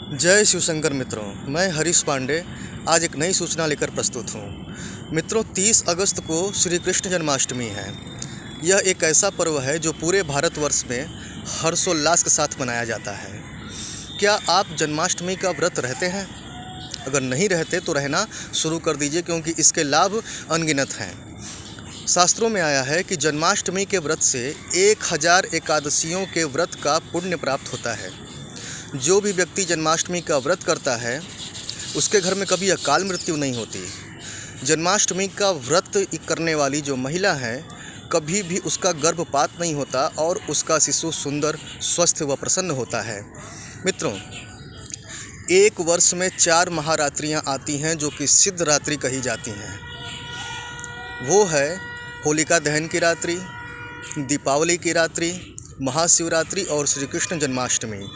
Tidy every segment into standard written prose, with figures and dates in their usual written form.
जय शिवशंकर मित्रों, मैं हरीश पांडे आज एक नई सूचना लेकर प्रस्तुत हूँ। मित्रों, 30 अगस्त को श्री कृष्ण जन्माष्टमी है। यह एक ऐसा पर्व है जो पूरे भारतवर्ष में हर्षोल्लास के साथ मनाया जाता है। क्या आप जन्माष्टमी का व्रत रहते हैं? अगर नहीं रहते तो रहना शुरू कर दीजिए, क्योंकि इसके लाभ अनगिनत हैं। शास्त्रों में आया है कि जन्माष्टमी के व्रत से 1000 एकादशियों के व्रत का पुण्य प्राप्त होता है। जो भी व्यक्ति जन्माष्टमी का व्रत करता है उसके घर में कभी अकाल मृत्यु नहीं होती। जन्माष्टमी का व्रत करने वाली जो महिला है, कभी भी उसका गर्भपात नहीं होता और उसका शिशु सुंदर, स्वस्थ व प्रसन्न होता है। मित्रों, एक वर्ष में 4 महारात्रियां आती हैं जो कि सिद्ध रात्रि कही जाती हैं। वो है होलिका दहन की रात्रि, दीपावली की रात्रि, महाशिवरात्रि और श्री कृष्ण जन्माष्टमी।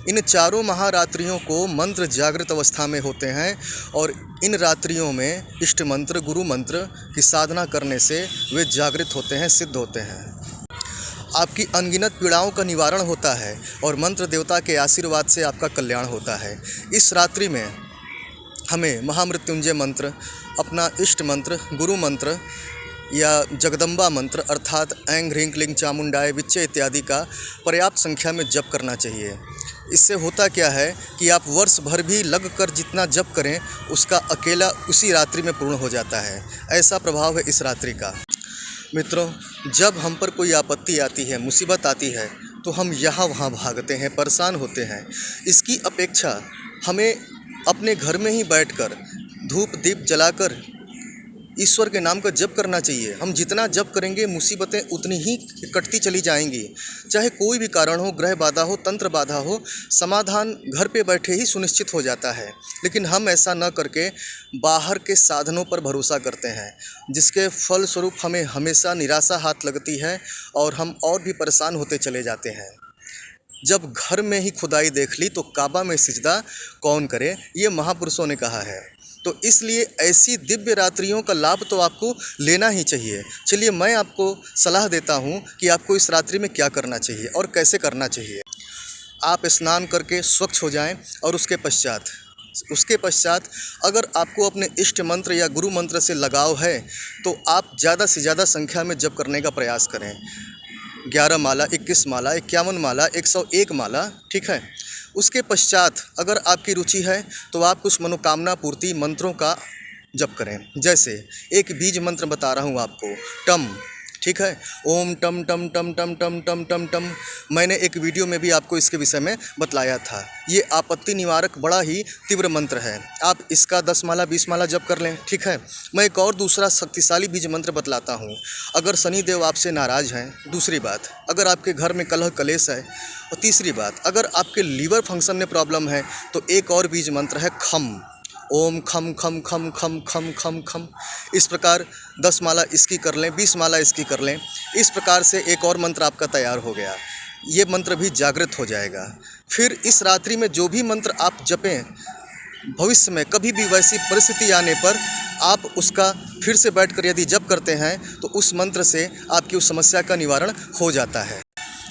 इन चारों महारात्रियों को मंत्र जागृत अवस्था में होते हैं और इन रात्रियों में इष्ट मंत्र, गुरु मंत्र की साधना करने से वे जागृत होते हैं, सिद्ध होते हैं। आपकी अनगिनत पीड़ाओं का निवारण होता है और मंत्र देवता के आशीर्वाद से आपका कल्याण होता है। इस रात्रि में हमें महामृत्युंजय मंत्र, अपना इष्ट मंत्र, गुरु मंत्र या जगदम्बा मंत्र अर्थात ऐं ह्रीं क्लीं चामुंडाय विच्चे इत्यादि का पर्याप्त संख्या में जप करना चाहिए। इससे होता क्या है कि आप वर्ष भर भी लग कर जितना जप करें उसका अकेला उसी रात्रि में पूर्ण हो जाता है। ऐसा प्रभाव है इस रात्रि का। मित्रों, जब हम पर कोई आपत्ति आती है, मुसीबत आती है, तो हम यहाँ वहाँ भागते हैं, परेशान होते हैं। इसकी अपेक्षा हमें अपने घर में ही बैठकर धूप दीप जलाकर ईश्वर के नाम का जप करना चाहिए। हम जितना जप करेंगे मुसीबतें उतनी ही कटती चली जाएंगी। चाहे कोई भी कारण हो, ग्रह बाधा हो, तंत्र बाधा हो, समाधान घर पे बैठे ही सुनिश्चित हो जाता है। लेकिन हम ऐसा न करके बाहर के साधनों पर भरोसा करते हैं, जिसके फलस्वरूप हमें हमेशा निराशा हाथ लगती है और हम और भी परेशान होते चले जाते हैं। जब घर में ही खुदाई देख ली तो काबा में सिजदा कौन करे, ये महापुरुषों ने कहा है। तो इसलिए ऐसी दिव्य रात्रियों का लाभ तो आपको लेना ही चाहिए। चलिए, मैं आपको सलाह देता हूँ कि आपको इस रात्रि में क्या करना चाहिए और कैसे करना चाहिए। आप स्नान करके स्वच्छ हो जाएं और उसके पश्चात अगर आपको अपने इष्ट मंत्र या गुरु मंत्र से लगाव है तो आप ज़्यादा से ज़्यादा संख्या में जप करने का प्रयास करें। 11 माला, 21 माला, 51 माला, 101 माला, ठीक है। उसके पश्चात अगर आपकी रुचि है तो आप कुछ मनोकामना पूर्ति मंत्रों का जप करें। जैसे एक बीज मंत्र बता रहा हूँ आपको, टम, ठीक है। ओम टम टम टम टम टम टम टम टम। मैंने एक वीडियो में भी आपको इसके विषय में बतलाया था। ये आपत्ति निवारक बड़ा ही तीव्र मंत्र है। आप इसका 10 माला 20 माला जप कर लें, ठीक है। मैं एक और दूसरा शक्तिशाली बीज मंत्र बतलाता हूँ। अगर शनिदेव आपसे नाराज़ हैं, दूसरी बात, अगर आपके घर में कलह कलेश है, और तीसरी बात, अगर आपके लीवर फंक्शन में प्रॉब्लम है तो एक और बीज मंत्र है खम। ओम खम खम खम खम खम खम खम। इस प्रकार 10 माला इसकी कर लें, 20 माला इसकी कर लें। इस प्रकार से एक और मंत्र आपका तैयार हो गया। ये मंत्र भी जागृत हो जाएगा। फिर इस रात्रि में जो भी मंत्र आप जपें, भविष्य में कभी भी वैसी परिस्थिति आने पर आप उसका फिर से बैठकर यदि जप करते हैं तो उस मंत्र से आपकी उस समस्या का निवारण हो जाता है।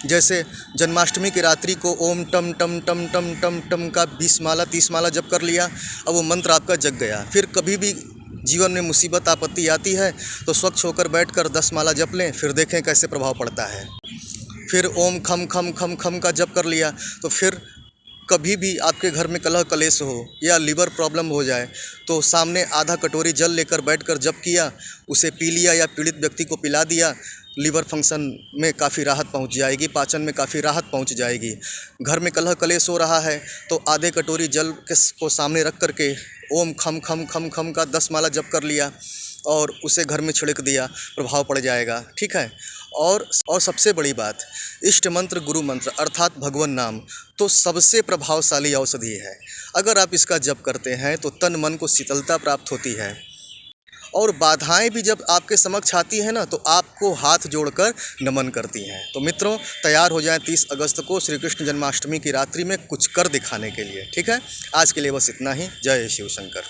जैसे जन्माष्टमी की रात्रि को ओम टम टम टम टम टम टम का 20 माला 30 माला जप कर लिया, अब वो मंत्र आपका जग गया। फिर कभी भी जीवन में मुसीबत आपत्ति आती है तो स्वच्छ होकर बैठकर 10 माला जप लें, फिर देखें कैसे प्रभाव पड़ता है। फिर ओम खम खम खम खम का जप कर लिया तो फिर कभी भी आपके घर में कलह कलेश हो या लीवर प्रॉब्लम हो जाए तो सामने आधा कटोरी जल लेकर बैठकर जप किया, उसे पी लिया या पीड़ित व्यक्ति को पिला दिया, लीवर फंक्शन में काफ़ी राहत पहुंच जाएगी, पाचन में काफ़ी राहत पहुंच जाएगी। घर में कलह कलेश हो रहा है तो आधे कटोरी जल को सामने रख करके ओम खम खम खम खम का 10 माला जप कर लिया और उसे घर में छिड़क दिया, प्रभाव पड़ जाएगा, ठीक है। और सबसे बड़ी बात, इष्ट मंत्र, गुरु मंत्र अर्थात भगवान नाम तो सबसे प्रभावशाली औषधि है। अगर आप इसका जप करते हैं तो तन मन को शीतलता प्राप्त होती है और बाधाएं भी जब आपके समक्ष आती हैं ना तो आपको हाथ जोड़कर नमन करती हैं। तो मित्रों, तैयार हो जाएं 30 अगस्त को श्री कृष्ण जन्माष्टमी की रात्रि में कुछ कर दिखाने के लिए, ठीक है। आज के लिए बस इतना ही। जय शिव शंकर।